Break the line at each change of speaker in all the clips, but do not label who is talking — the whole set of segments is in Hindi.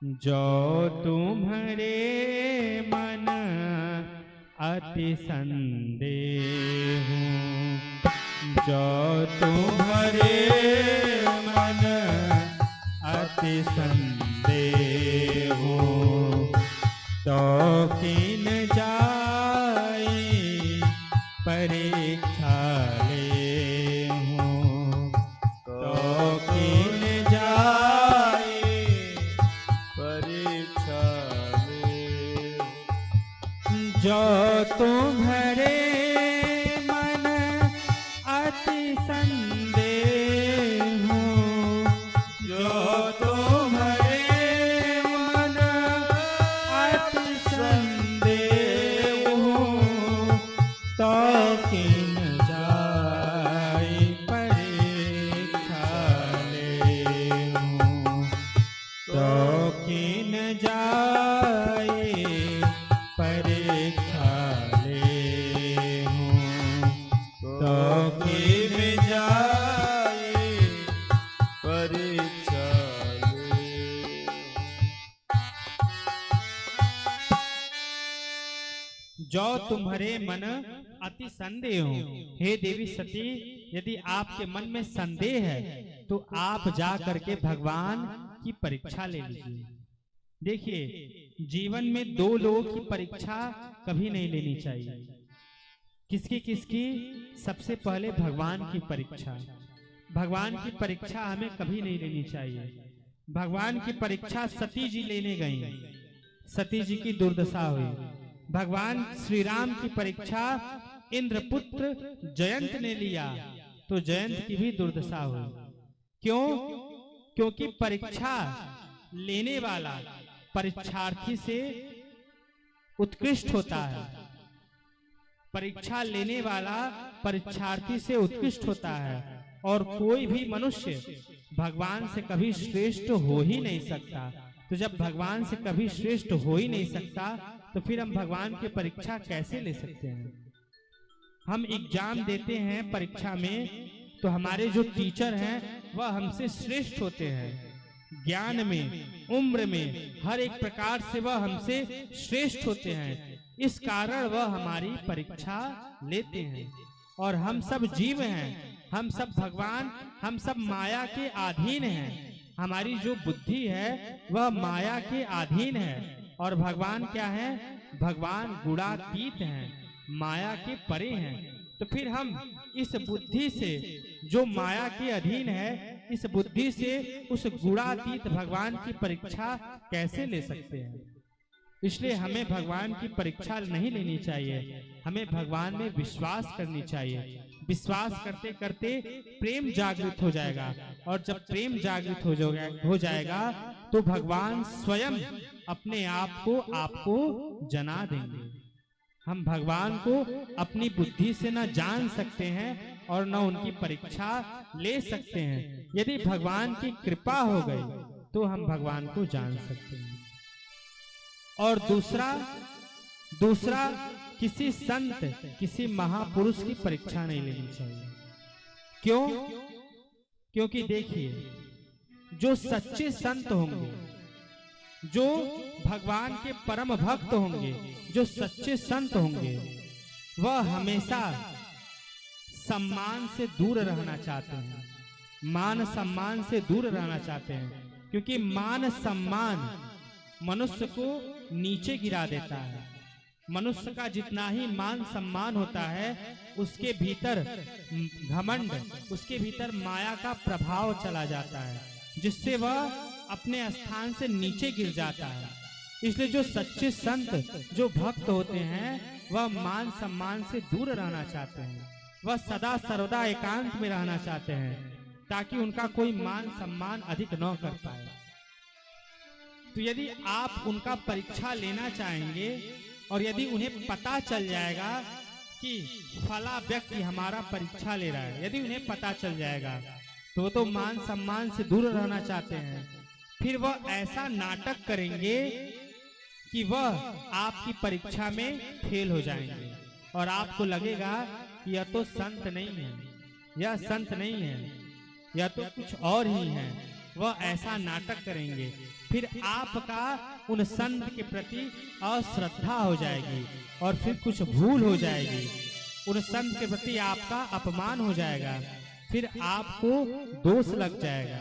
जो तुम्हारे मन अति संदेह, जो तुम्हारे मन अति संदेह, तो किन जाई परीक्षा ले हूँ, तो किन जाई
परीक्षा ले।
जो तुम्हारे मन अति संदेह, जो तुम्हारे मन अति संदेह, तो किन जाई परीक्षा लेहूँ, तो किन जाई परीक्षा लेहूँ, तो किन
जाए परीक्षा ले।
जो तुम्हारे मन अति संदेह हो। हे देवी सती, यदि आपके मन में संदेह है तो आप जा करके भगवान की परीक्षा ले लीजिए। देखिए, जीवन में दो लोगों की परीक्षा कभी नहीं लेनी चाहिए। किसकी किसकी? सबसे पहले भगवान की परीक्षा। भगवान की परीक्षा हमें कभी नहीं लेनी चाहिए। भगवान की परीक्षा सती जी लेने गई, सती जी की दुर्दशा हुई। भगवान श्री राम की परीक्षा इंद्रपुत्र जयंत ने लिया, तो जयंत की भी दुर्दशा हुई। क्यों? क्योंकि परीक्षा लेने वाला परीक्षार्थी से उत्कृष्ट होता है। परीक्षा लेने वाला परीक्षार्थी से उत्कृष्ट होता है, और कोई भी मनुष्य भगवान से कभी श्रेष्ठ हो ही नहीं सकता। तो जब भगवान से कभी श्रेष्ठ हो ही नहीं सकता, तो फिर हम भगवान की परीक्षा कैसे ले सकते हैं? हम एग्जाम देते हैं परीक्षा में, तो हमारे जो टीचर हैं वह हमसे श्रेष्ठ होते हैं। ज्ञान में, उम्र में, हर एक प्रकार से वह हमसे श्रेष्ठ होते हैं। इस कारण वह हमारी परीक्षा लेते हैं। और हम सब जीव हैं, हम सब भगवान, हम सब माया के अधीन हैं। हमारी जो बुद्धि है वह माया के अधीन है, और भगवान क्या है? भगवान गुणातीत हैं, माया के परे हैं। तो फिर हम इस बुद्धि से, जो माया के अधीन है, इस बुद्धि से उस गुणातीत भगवान की परीक्षा कैसे ले सकते हैं? इसलिए हमें भगवान की परीक्षा नहीं लेनी चाहिए। हमें भगवान में विश्वास करनी चाहिए। विश्वास करते करते प्रेम जागृत हो जाएगा, और जब प्रेम जागृत हो जाएगा तो भगवान स्वयं अपने आप को आपको जना देंगे। हम भगवान को अपनी बुद्धि से न जान सकते हैं और न उनकी परीक्षा ले सकते हैं। यदि भगवान की कृपा हो गई तो हम भगवान को जान सकते हैं। और दूसरा किसी संत, किसी महापुरुष की परीक्षा नहीं लेनी चाहिए। क्यों? क्योंकि देखिए, जो सच्चे संत होंगे, जो भगवान के परम भक्त होंगे, जो सच्चे संत होंगे, वह हमेशा सम्मान से दूर रहना चाहते हैं, मान सम्मान से दूर रहना चाहते हैं। क्योंकि मान सम्मान मनुष्य को नीचे गिरा देता है। मनुष्य का जितना ही मान सम्मान होता है, उसके भीतर घमंड, उसके भीतर माया का प्रभाव चला जाता है, जिससे वह अपने स्थान से नीचे गिर जाता है। इसलिए जो सच्चे संत, जो भक्त होते हैं, वह मान सम्मान से दूर रहना चाहते हैं। वह सदा सर्वदा एकांत में रहना चाहते हैं, ताकि उनका कोई मान सम्मान अधिक न कर पाए। तो यदि आप उनका परीक्षा लेना चाहेंगे, और यदि उन्हें पता चल जाएगा कि फला व्यक्ति हमारा परीक्षा ले रहा है, यदि उन्हें पता चल जाएगा, तो मान सम्मान से दूर रहना चाहते हैं। फिर वह ऐसा नाटक करेंगे कि वह आपकी परीक्षा में फेल हो जाएंगे, और आपको लगेगा कि यह तो संत नहीं है, यह संत नहीं है, यह तो कुछ और ही है। वह ऐसा नाटक करेंगे। फिर आपका उन संत के प्रति अश्रद्धा हो जाएगी और फिर कुछ भूल हो जाएगी, उन संत के प्रति आपका अपमान हो जाएगा, फिर आपको दोष लग जाएगा।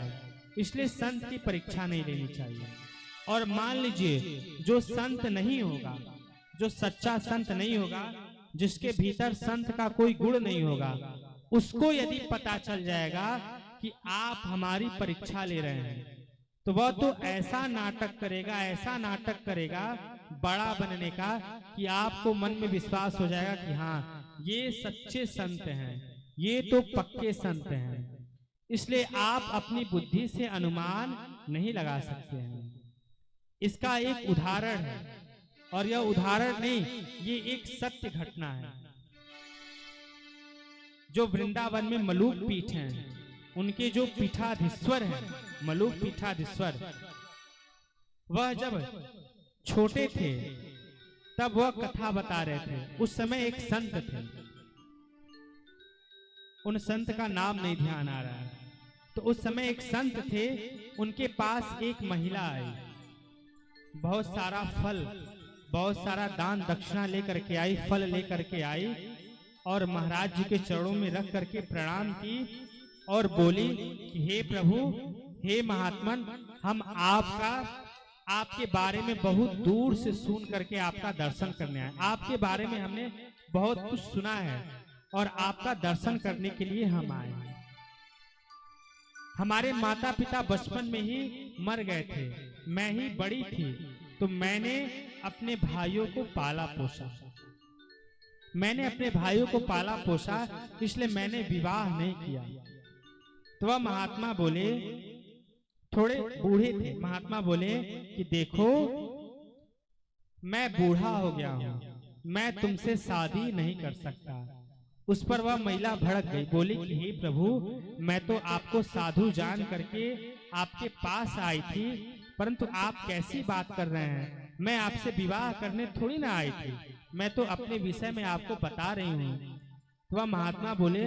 इसलिए संत की परीक्षा नहीं लेनी चाहिए। और मान लीजिए जो संत नहीं होगा, जो सच्चा संत नहीं होगा, जिसके भीतर संत का कोई गुण नहीं होगा, उसको यदि पता चल जाएगा कि आप हमारी परीक्षा ले रहे हैं, तो वह तो ऐसा नाटक करेगा, ऐसा नाटक करेगा बड़ा बनने का कि आपको मन में विश्वास हो जाएगा कि हाँ ये सच्चे संत हैं, ये तो पक्के संत हैं। इसलिए आप अपनी बुद्धि से अनुमान नहीं लगा सकते हैं। इसका एक उदाहरण है, और यह उदाहरण नहीं, ये एक सत्य घटना है। जो वृंदावन में मलूक पीठ हैं, उनके जो पीठाधीश्वर हैं, मलूक पीठाधीश्वर, वह जब छोटे थे तब वह कथा बता रहे थे। उस समय एक संत थे, उन संत का नाम नहीं ध्यान आ रहा है। तो उस समय एक संत थे, उनके पास एक महिला आई, बहुत सारा फल, बहुत सारा दान दक्षिणा लेकर के आई, फल लेकर के आई, और महाराज जी के चरणों में रख करके प्रणाम की और बोली कि हे प्रभु, हे महात्मन, हम आपके बारे में बहुत दूर से सुन करके आपका दर्शन करने आए। आपके बारे में हमने बहुत कुछ सुना है और आपका दर्शन करने के लिए हम आए हैं। हमारे माता पिता बचपन में ही मर गए थे, मैं ही बड़ी थी, तो मैंने अपने भाइयों को पाला पोसा, मैंने अपने भाइयों को पाला पोसा, इसलिए मैंने विवाह नहीं किया। तो वह महात्मा बोले, थोड़े बूढ़े थे, महात्मा बोले कि देखो मैं बूढ़ा हो गया हूं, मैं तुमसे शादी नहीं कर सकता। उस पर वह महिला भड़क गई, बोली कि हे प्रभु, मैं तो आपको साधु जान करके आपके पास आई थी, परंतु आप कैसी बात कर रहे हैं, मैं आपसे विवाह करने थोड़ी ना आई थी, मैं तो अपने विषय में आपको बता रही हूँ। तो वह महात्मा बोले,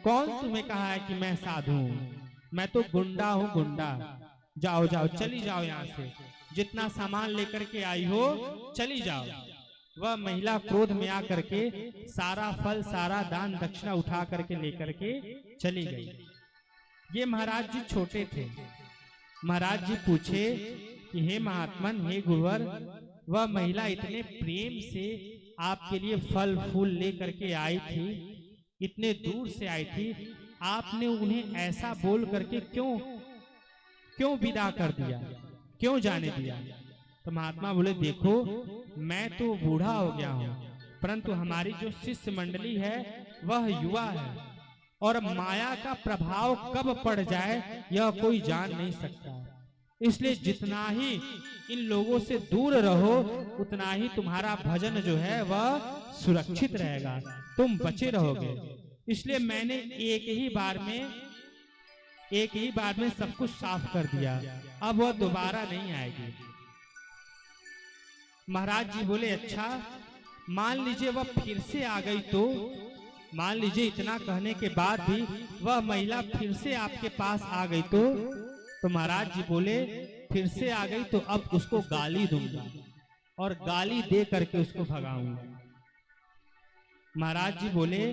कौन तुम्हें कहा है कि मैं साधु हूँ, मैं तो गुंडा हूँ, गुंडा, जाओ जाओ चली जाओ यहाँ से, जितना सामान लेकर के आई हो चली जाओ। वह महिला क्रोध में आकर के सारा फल, सारा दान दक्षिणा उठा करके लेकर के चली गई। ये महाराज जी छोटे थे। महाराज जी पूछे कि हे महात्मन, हे गुरुवर, वह महिला इतने प्रेम से आपके लिए फल फूल लेकर के आई थी, इतने दूर से आई थी, आपने उन्हें ऐसा बोल करके क्यों विदा कर दिया, क्यों जाने दिया? तो महात्मा बोले, देखो मैं तो बूढ़ा हो गया हूँ, परंतु हमारी जो शिष्य मंडली है वह युवा है, और माया का प्रभाव कब पड़ जाए यह कोई जान नहीं सकता। इसलिए जितना ही इन लोगों से दूर रहो, उतना ही तुम्हारा भजन जो है वह सुरक्षित रहेगा, तुम बचे रहोगे। इसलिए मैंने एक ही बार में सब कुछ साफ कर दिया, अब वह दोबारा नहीं आएगी। महाराज जी बोले, अच्छा मान लीजिए वह फिर से आ गई तो? मान लीजिए इतना कहने के बाद भी वह महिला फिर से आपके पास आ गई तो महाराज जी बोले, फिर से आ गई तो अब उसको गाली दूंगा और गाली दे करके उसको भगाऊंगा। महाराज जी बोले,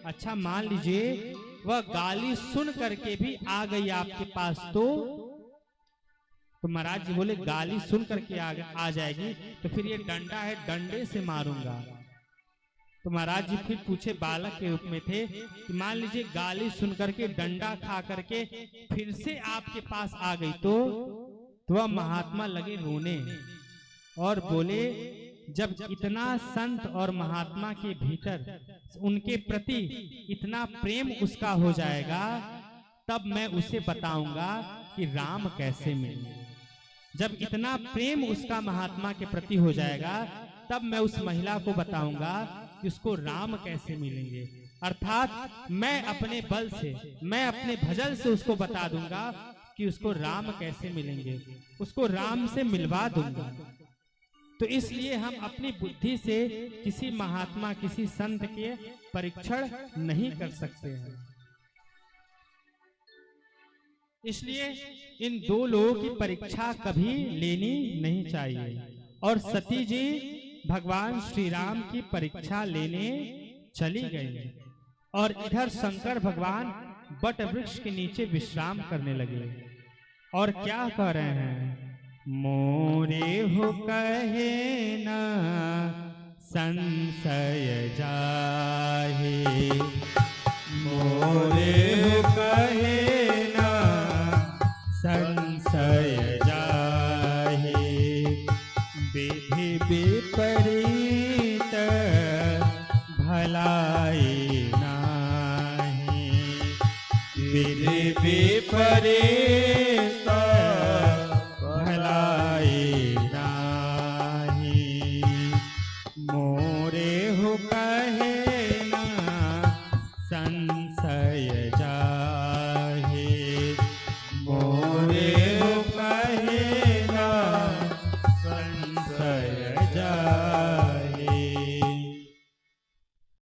अच्छा मान लीजिए वह गाली सुन करके भी आ गई आपके पास तो महाराज जी बोले, गाली सुन करके आ जाएगी तो फिर ये डंडा है, डंडे से मारूंगा। तो महाराज जी फिर पूछे, बालक के रूप में थे, कि मान लीजिए गाली सुन करके, डंडा खा करके फिर से आपके पास आ गई तो वह महात्मा लगे रोने और बोले, जब इतना संत और महात्मा के भीतर उनके प्रति इतना प्रेम उसका हो जाएगा, तब मैं उसे बताऊंगा कि राम कैसे मिले। जब इतना प्रेम उसका महात्मा के प्रति हो जाएगा, तब मैं उस महिला को बताऊंगा कि उसको राम कैसे मिलेंगे। अर्थात मैं अपने बल से, मैं अपने भजन से उसको बता दूंगा कि उसको राम कैसे मिलेंगे, उसको राम से मिलवा दूंगा। तो इसलिए हम अपनी बुद्धि से किसी महात्मा, किसी संत के परीक्षण नहीं कर सकते हैं। इसलिए इन दो लोगों की परीक्षा कभी लेनी नहीं चाहिए। और सती जी भगवान श्री राम की परीक्षा लेने चली गई और इधर शंकर भगवान बट वृक्ष के नीचे विश्राम करने लगे और क्या कह रहे हैं, मोरे हो कहे ना संशय जाहे, मोरे